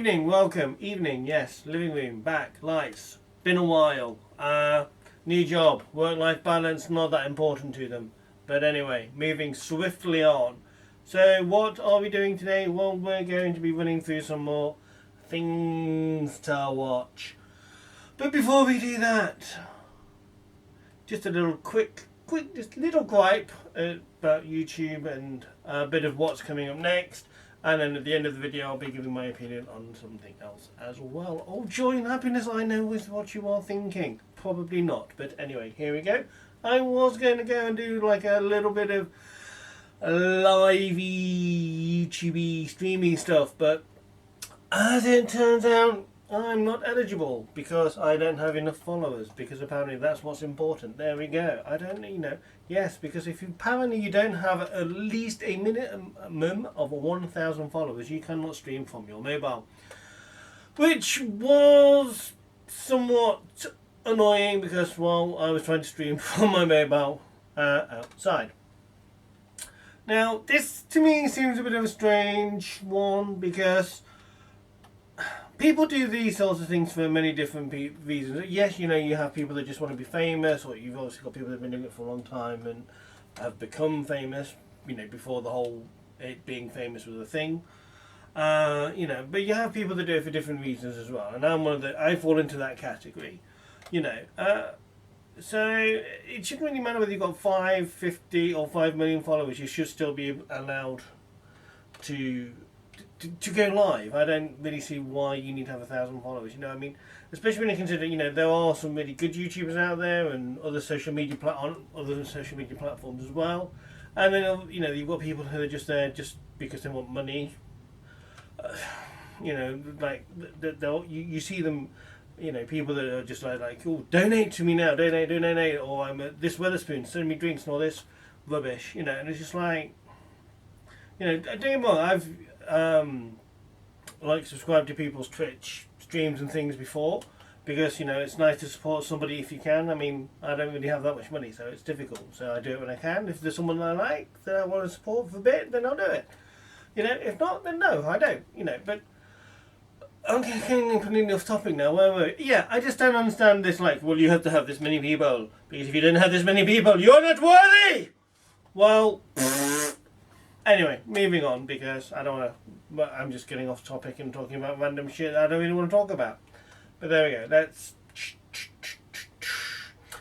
Evening, welcome. Evening, yes. Living room, back, lights. Been a while. New job, work-life balance, not that important to them. But anyway, moving swiftly on. So what are we doing today? Well, we're going to be running through some more things to watch. But before we do that, just a little just little gripe about YouTube and a bit of what's coming up next. And then at the end of the video, I'll be giving my opinion on something else as well. Oh, joy and happiness, I know is what you are thinking. Probably not, but anyway, here we go. I was going to go and do like a little bit of livey, YouTubey, streamy stuff, but as it turns out, I'm not eligible because I don't have enough followers, because apparently that's what's important. There we go. I don't, yes, because if apparently you don't have at least a minimum of 1,000 followers, you cannot stream from your mobile. Which was somewhat annoying because, well, I was trying to stream from my mobile outside. Now, this to me seems a bit of a strange one because people do these sorts of things for many different reasons. Yes, you have people that just want to be famous, or you've also got people that have been doing it for a long time and have become famous, before the whole it being famous was a thing. But you have people that do it for different reasons as well, and I fall into that category. So it shouldn't really matter whether you've got 5, 50 or 5 million followers, you should still be allowed to go live. I don't really see why you need to have 1,000 followers. Especially when you consider, there are some really good YouTubers out there and other social media platforms as well. And then you've got people who are just there just because they want money. You see them. People that are just like, oh, donate to me now, donate, or I'm at this Wetherspoon, send me drinks and all this rubbish. And it's just like, don't get me wrong, I've subscribed to people's Twitch streams and things before because it's nice to support somebody if you can. I don't really have that much money, so it's difficult, so I do it when I can. If there's someone I like that I want to support for a bit, then I'll do it. If not, then no, I don't. But I'm getting completely off topic now. Yeah, I just don't understand this. Well, you have to have this many people because if you don't have this many people, you're not worthy. Well. Anyway, moving on because I don't want to. I'm just getting off topic and talking about random shit I don't really want to talk about. But there we go. That's.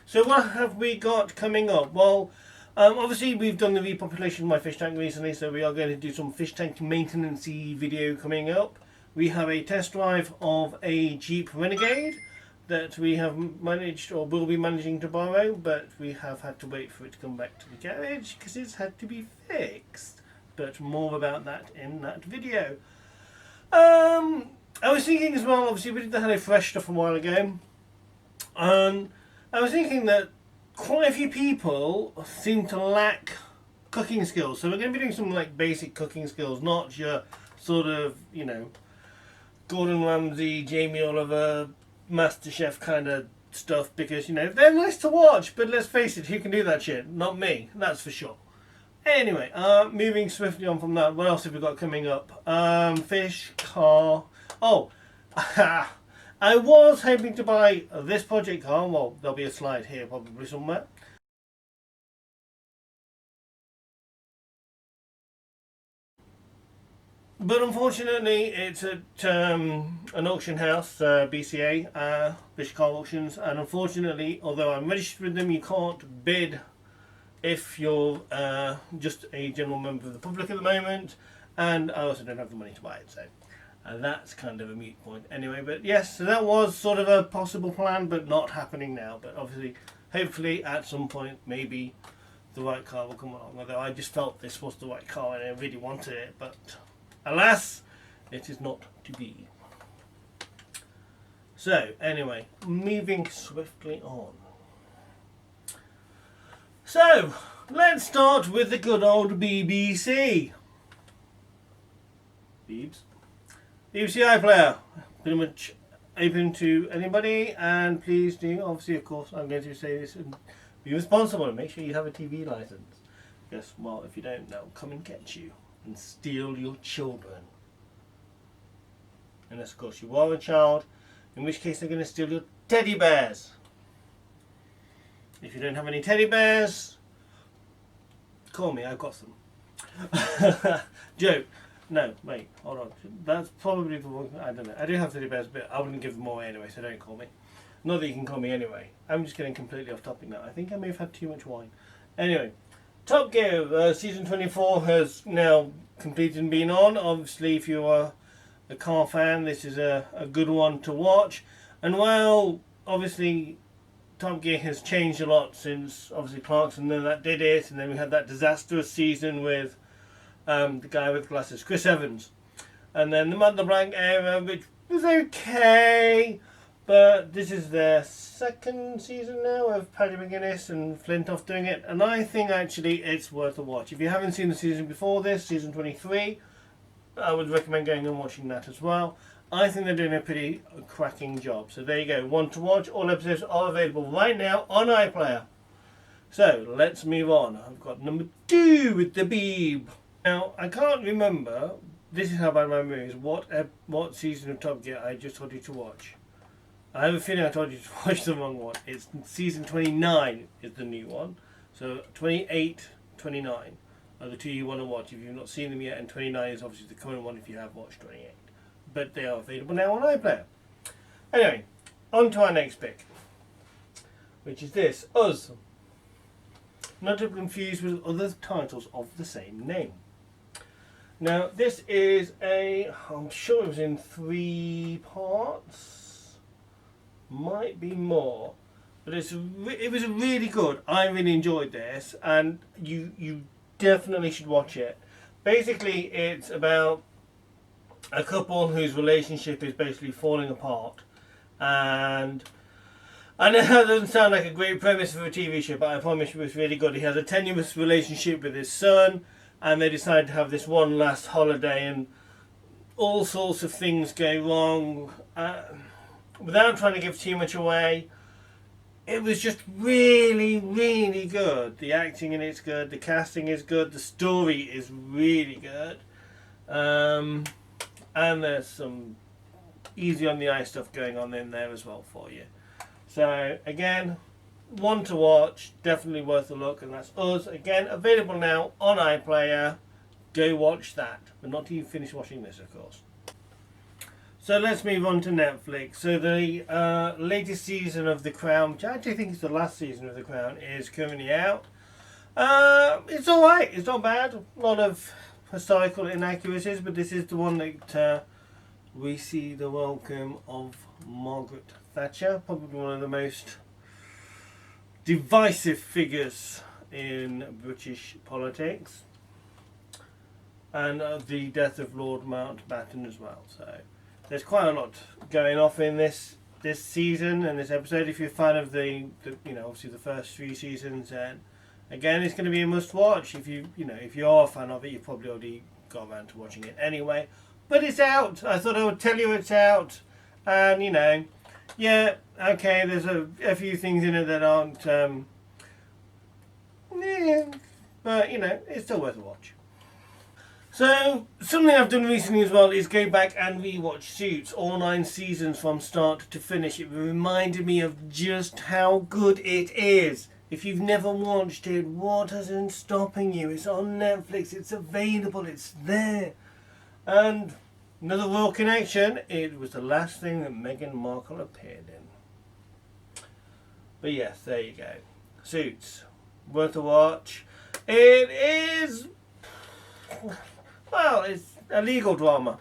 So what have we got coming up? Well, obviously we've done the repopulation of my fish tank recently, so we are going to do some fish tank maintenance-y video coming up. We have a test drive of a Jeep Renegade that we have managed or will be managing to borrow, but we have had to wait for it to come back to the garage because it's had to be fixed. But more about that in that video. I was thinking as well, obviously we did the HelloFresh stuff a while ago, and I was thinking that quite a few people seem to lack cooking skills. So we're going to be doing some basic cooking skills, not your sort of, Gordon Ramsay, Jamie Oliver, MasterChef kind of stuff, because, they're nice to watch, but let's face it, who can do that shit? Not me, that's for sure. Anyway, moving swiftly on from that, what else have we got coming up? Fish, car. Oh, I was hoping to buy this project car. Well, there'll be a slide here probably somewhere. But unfortunately, it's at an auction house, BCA, British Car Auctions, and unfortunately, although I'm registered with them, you can't bid if you're just a general member of the public at the moment, and I also don't have the money to buy it, so that's kind of a moot point anyway. But yes, so that was sort of a possible plan, but not happening now. But obviously, hopefully at some point, maybe the right car will come along, although I just felt this was the right car and I really wanted it, but alas, it is not to be. So anyway, moving swiftly on. So, let's start with the good old BBC. BBC iPlayer. Pretty much open to anybody, and please do, obviously, of course, I'm going to say this and be responsible and make sure you have a TV license. Because, well, if you don't, they'll come and get you and steal your children. Unless, of course, you are a child, in which case they're going to steal your teddy bears. If you don't have any teddy bears, call me, I've got some. Joke. No, wait, hold on. That's probably the wrong. I don't know. I do have teddy bears, but I wouldn't give them away anyway, so don't call me. Not that you can call me anyway. I'm just getting completely off topic now. I think I may have had too much wine. Anyway, Top Gear season 24 has now completed and been on. Obviously, if you are a car fan, this is a good one to watch. And while obviously Top Gear has changed a lot since obviously Clarkson and that did it, and then we had that disastrous season with the guy with glasses, Chris Evans, and then the Mont LeBlanc era, which was okay, but this is their second season now of Paddy McGuinness and Flintoff doing it, and I think actually it's worth a watch. If you haven't seen the season before this, season 23, I would recommend going and watching that as well. I think they're doing a pretty cracking job. So there you go, one to watch. All episodes are available right now on iPlayer. So let's move on. I've got number 2 with the Beeb. Now, I can't remember, this is how bad my memory is, what season of Top Gear I just told you to watch. I have a feeling I told you to watch the wrong one. It's season 29 is the new one. So 28, 29 are the two you want to watch if you've not seen them yet, and 29 is obviously the current one if you have watched 28. But they are available now on iPlayer. Anyway, on to our next pick, which is this, Us. Not to be confused with other titles of the same name. Now, this is I'm sure it was in 3 parts, might be more, but it was really good. I really enjoyed this, and you definitely should watch it. Basically, it's about a couple whose relationship is basically falling apart, and I know that doesn't sound like a great premise for a TV show, but I promise you it's really good. He has a tenuous relationship with his son, and they decide to have this one last holiday, and all sorts of things go wrong. Without trying to give too much away, it was just really, really good. The acting in it's good, the casting is good, the story is really good. And there's some easy on the eye stuff going on in there as well for you. So again, one to watch, definitely worth a look, and that's Us. Again, available now on iPlayer. Go watch that, but not till you finish watching this, of course. So let's move on to Netflix. So the latest season of The Crown, which I actually think is the last season of The Crown, is currently out. It's alright, it's not bad. A lot of historical inaccuracies, but this is the one that we see the welcome of Margaret Thatcher, probably one of the most divisive figures in British politics, and the death of Lord Mountbatten as well. So there's quite a lot going off in this season and this episode. If you're a fan of the obviously the first 3 seasons, then again it's going to be a must watch. If if you are a fan of it, you've probably already got around to watching it anyway. But it's out. I thought I would tell you it's out, and yeah, okay, there's a few things in it that aren't, but it's still worth a watch. So, something I've done recently as well is go back and rewatch Suits, all 9 seasons from start to finish. It reminded me of just how good it is. If you've never watched it, what isn't stopping you? It's on Netflix, it's available, it's there. And another royal connection, it was the last thing that Meghan Markle appeared in. But yes, there you go. Suits, worth a watch. It is, well, it's a legal drama.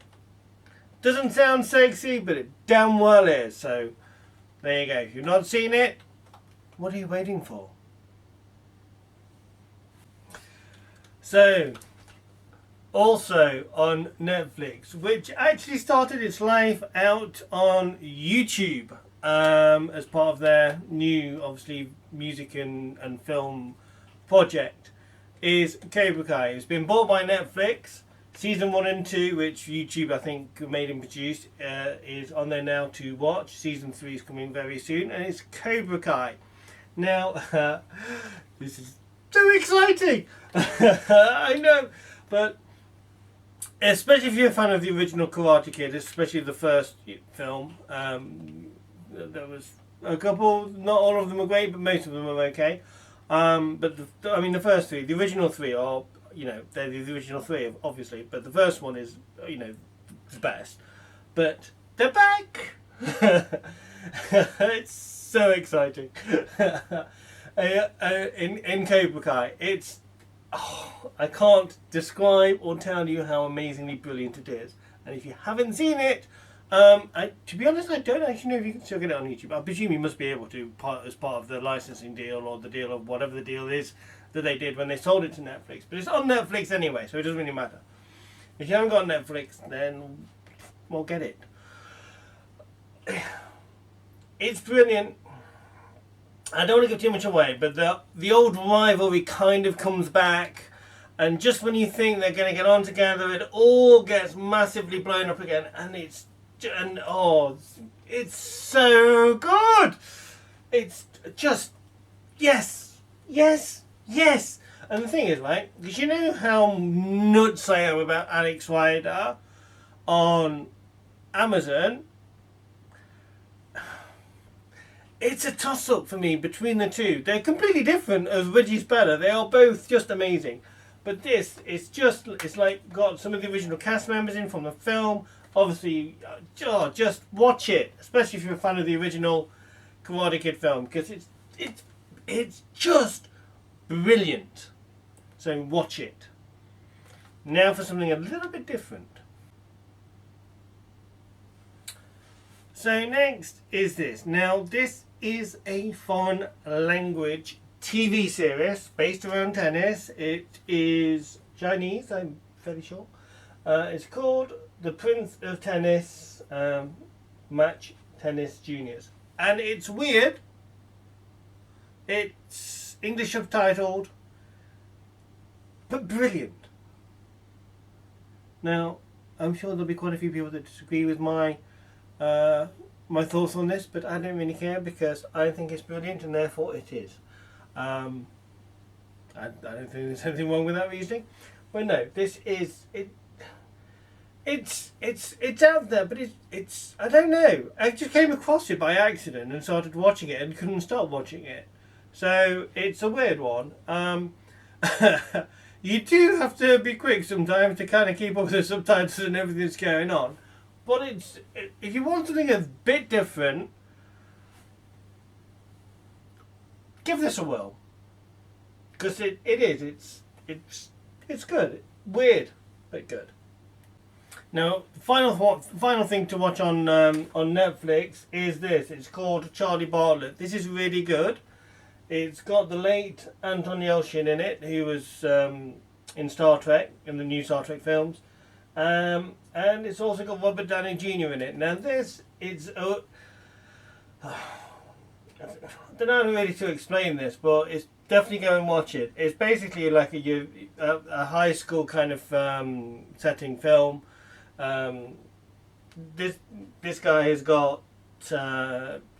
Doesn't sound sexy, but it damn well is. So there you go. If you've not seen it, what are you waiting for? So, also on Netflix, which actually started its life out on YouTube as part of their new, obviously, music and film project, is Cobra Kai. It's been bought by Netflix. Season 1 and 2, which YouTube I think made and produced, is on there now to watch. Season 3 is coming very soon, and it's Cobra Kai. Now, this is so exciting! I know, but especially if you're a fan of the original Karate Kid, especially the first film. There was a couple, not all of them were great, but most of them were okay. But the first three, the original three are, they're the original three, obviously. But the first one is, the best. But they're back. It's so exciting. In Cobra Kai, I can't describe or tell you how amazingly brilliant it is. And if you haven't seen it, to be honest, I don't actually know if you can still get it on YouTube. I presume you must be able to, as part of the licensing deal or the deal of whatever the deal is that they did when they sold it to Netflix. But it's on Netflix anyway, so it doesn't really matter. If you haven't got Netflix, then well, get it. It's brilliant. I don't want to give too much away, but the old rivalry kind of comes back, and just when you think they're going to get on together, it all gets massively blown up again, and it's so good. It's just yes. And the thing is, right, because you know how nuts I am about Alex Rider on Amazon. It's a toss-up for me between the two. They're completely different as which is better. They are both just amazing. But this, it's like got some of the original cast members in from the film. Obviously, just watch it. Especially if you're a fan of the original Karate Kid film. Because it's just brilliant. So watch it. Now for something a little bit different. So next is this. Now this is a foreign language TV series based around tennis. It is Chinese, I'm fairly sure. It's called The Prince of Tennis Match Tennis Juniors. And it's weird. It's English subtitled, but brilliant. Now, I'm sure there'll be quite a few people that disagree with my thoughts on this, but I don't really care because I think it's brilliant and therefore it is. I don't think there's anything wrong with that reasoning, but no, this is it. It's out there, but it's I don't know. I just came across it by accident and started watching it and couldn't stop watching it. So it's a weird one. You do have to be quick sometimes to kind of keep up with the subtitles and everything that's going on. But if you want something a bit different, give this a whirl. Because it's good. Weird, but good. Now, final thing to watch on Netflix is this. It's called Charlie Bartlett. This is really good. It's got the late Anton Yelchin in it, who was in Star Trek, in the new Star Trek films. And it's also got Robert Downey Jr. in it. Now this is I don't know really to explain this, but it's definitely go and watch it. It's basically like a high school kind of setting film. This guy has got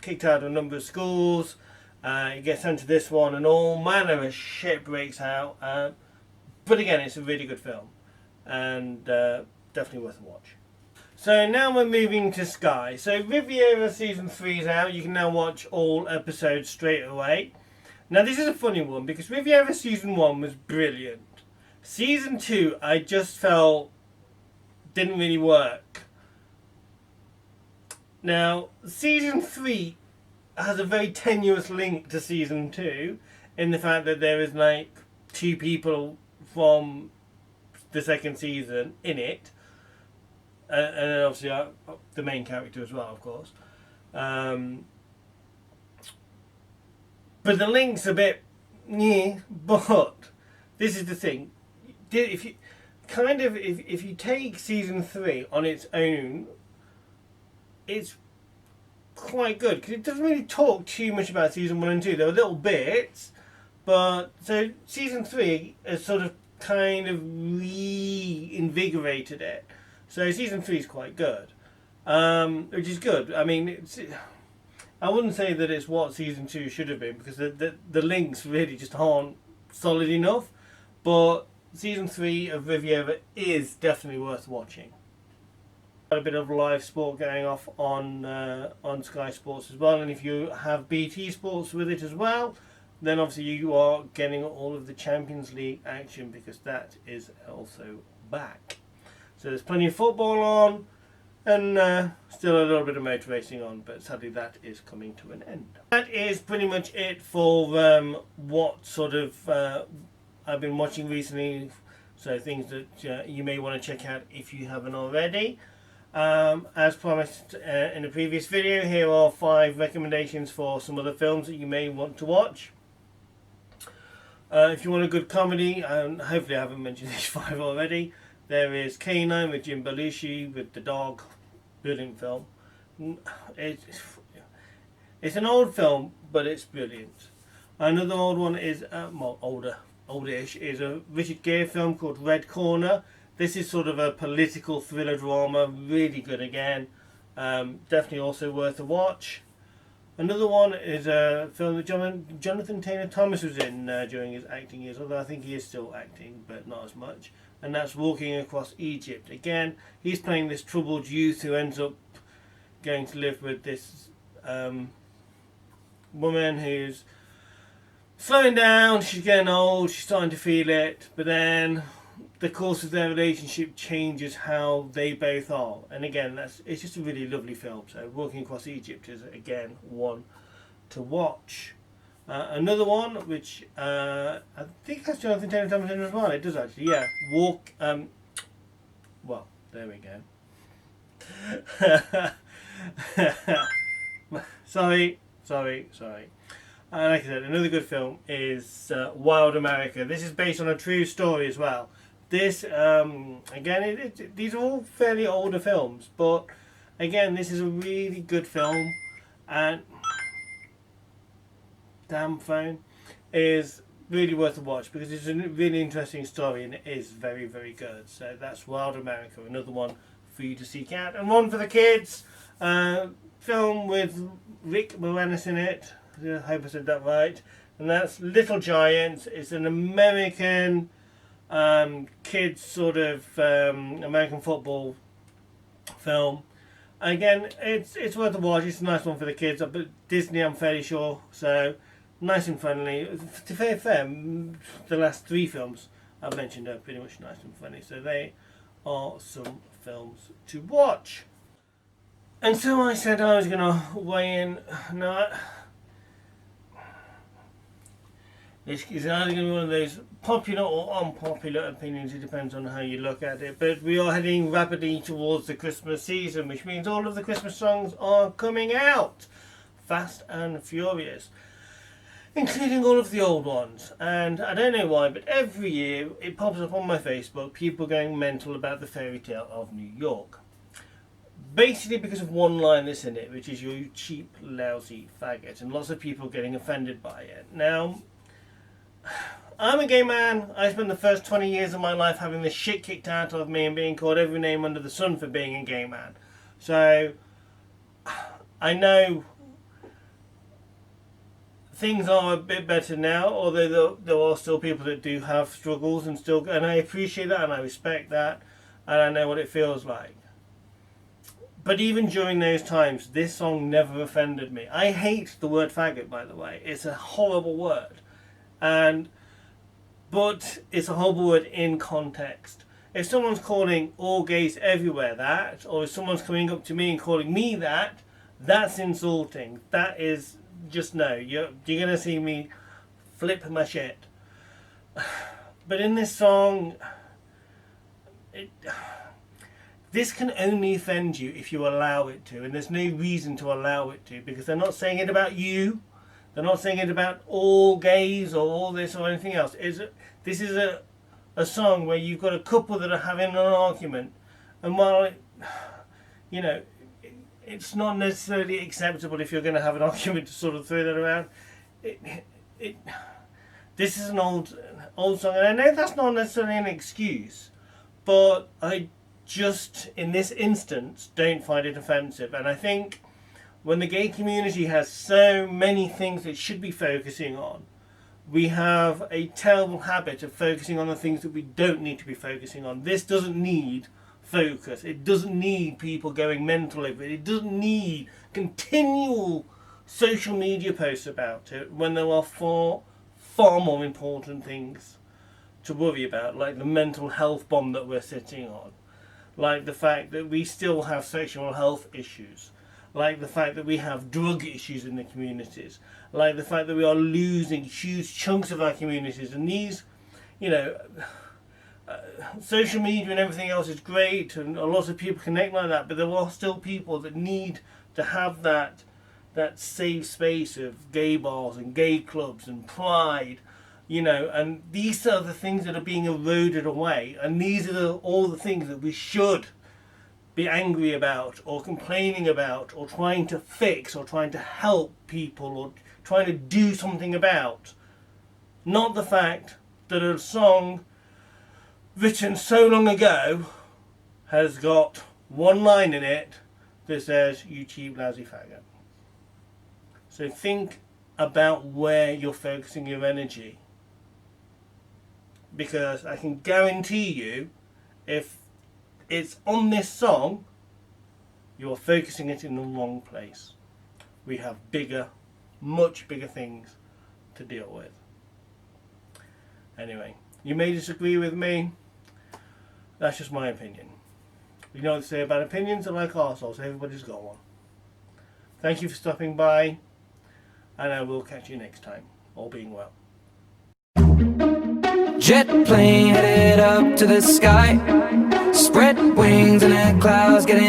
kicked out of a number of schools. He gets sent to this one, and all manner of shit breaks out. But again, it's a really good film. And definitely worth a watch. So now we're moving to Sky. So Riviera Season 3 is out. You can now watch all episodes straight away. Now this is a funny one because Riviera Season 1 was brilliant. Season 2 I just felt didn't really work. Now Season 3 has a very tenuous link to Season 2 in the fact that there is like two people from the second season in it, and then obviously the main character as well, of course. But the link's a bit, but this is the thing. If you take season 3 on its own, it's quite good because it doesn't really talk too much about season 1 and 2. There are little bits, but so season 3 is sort of kind of reinvigorated it. So season 3 is quite good, which is good. I mean, I wouldn't say that it's what season 2 should have been because the links really just aren't solid enough. But season 3 of Riviera is definitely worth watching. Got a bit of live sport going off on Sky Sports as well, and if you have BT Sports with it as well, then obviously you are getting all of the Champions League action, because that is also back. So there's plenty of football on, and still a little bit of motor racing on, but sadly that is coming to an end. That is pretty much it for what sort of I've been watching recently, so things that you may want to check out if you haven't already. As promised in the previous video, here are 5 recommendations for some other films that you may want to watch. If you want a good comedy, and hopefully I haven't mentioned these 5 already, there is K9 with Jim Belushi with the dog. Brilliant film. It's an old film, but it's brilliant. Another old one is, well, oldish, is a Richard Gere film called Red Corner. This is sort of a political thriller drama, really good again. Definitely also worth a watch. Another one is a film that Jonathan Taylor-Thomas was in during his acting years, although I think he is still acting, but not as much. And that's Walking Across Egypt. Again, he's playing this troubled youth who ends up going to live with this woman who's slowing down, she's getting old, she's starting to feel it, but then the course of their relationship changes how they both are. And again, it's just a really lovely film. So Walking Across Egypt is again one to watch. Another one which I think has Jonathan Taylor-Thomas in as well. It does actually, yeah. Well, there we go. sorry. Like I said, another good film is Wild America. This is based on a true story as well. This, again, these are all fairly older films, but again, this is a really good film, and damn phone is really worth a watch because it's a really interesting story and it is very, very good. So that's Wild America, another one for you to seek out. And one for the kids, film with Rick Moranis in it, I hope I said that right, and that's Little Giants. It's an American kids sort of American football film. Again, it's worth a watch. It's a nice one for the kids. But Disney, I'm fairly sure, so nice and friendly. To be fair, the last 3 films I've mentioned are pretty much nice and friendly, so they are some films to watch. And so I said I was going to weigh in. Now, it's either going to be one of those popular or unpopular opinions, it depends on how you look at it, but we are heading rapidly towards the Christmas season, which means all of the Christmas songs are coming out fast and furious, including all of the old ones. And I don't know why, but every year it pops up on my Facebook, people going mental about the fairy tale of New York, basically because of one line that's in it, which is "you cheap lousy faggot," and lots of people getting offended by it. Now, I'm a gay man. I spent the first 20 years of my life having the shit kicked out of me and being called every name under the sun for being a gay man. So I know things are a bit better now, although there are still people that do have struggles, and I appreciate that and I respect that, and I know what it feels like. But even during those times, this song never offended me. I hate the word faggot, by the way. It's a horrible word. But it's a horrible word in context. If someone's calling all gays everywhere that, or if someone's coming up to me and calling me that, that's insulting. That is just no. You're going to see me flip my shit. But in this song, this can only offend you if you allow it to, and there's no reason to allow it to, because they're not saying it about you. They're not saying it about all gays or all this or anything else. This is a song where you've got a couple that are having an argument, and while it's not necessarily acceptable if you're going to have an argument to sort of throw that around. This is an old song, and I know that's not necessarily an excuse, but I just in this instance don't find it offensive, and I think when the gay community has so many things it should be focusing on, We have a terrible habit of focusing on the things that we don't need to be focusing on. This doesn't need focus. It doesn't need people going mental over it. It doesn't need continual social media posts about it when there are far more important things to worry about, like the mental health bomb that we're sitting on, like the fact that we still have sexual health issues, like the fact that we have drug issues in the communities, like the fact that we are losing huge chunks of our communities. And these, you know, social media and everything else is great, and a lot of people connect like that, but there are still people that need to have that safe space of gay bars and gay clubs and pride, you know, and these are the things that are being eroded away, and these are all the things that we should be angry about or complaining about or trying to fix or trying to help people or trying to do something about. Not the fact that a song written so long ago has got one line in it that says, "You cheap lousy faggot." So think about where you're focusing your energy, because I can guarantee you, if it's on this song, you're focusing it in the wrong place. We have bigger, much bigger things to deal with. Anyway, you may disagree with me. That's just my opinion. You know what to say about opinions are like arseholes. Everybody's got one. Thank you for stopping by, and I will catch you next time. All being well. Jet plane headed up to the sky, spread wings and the clouds getting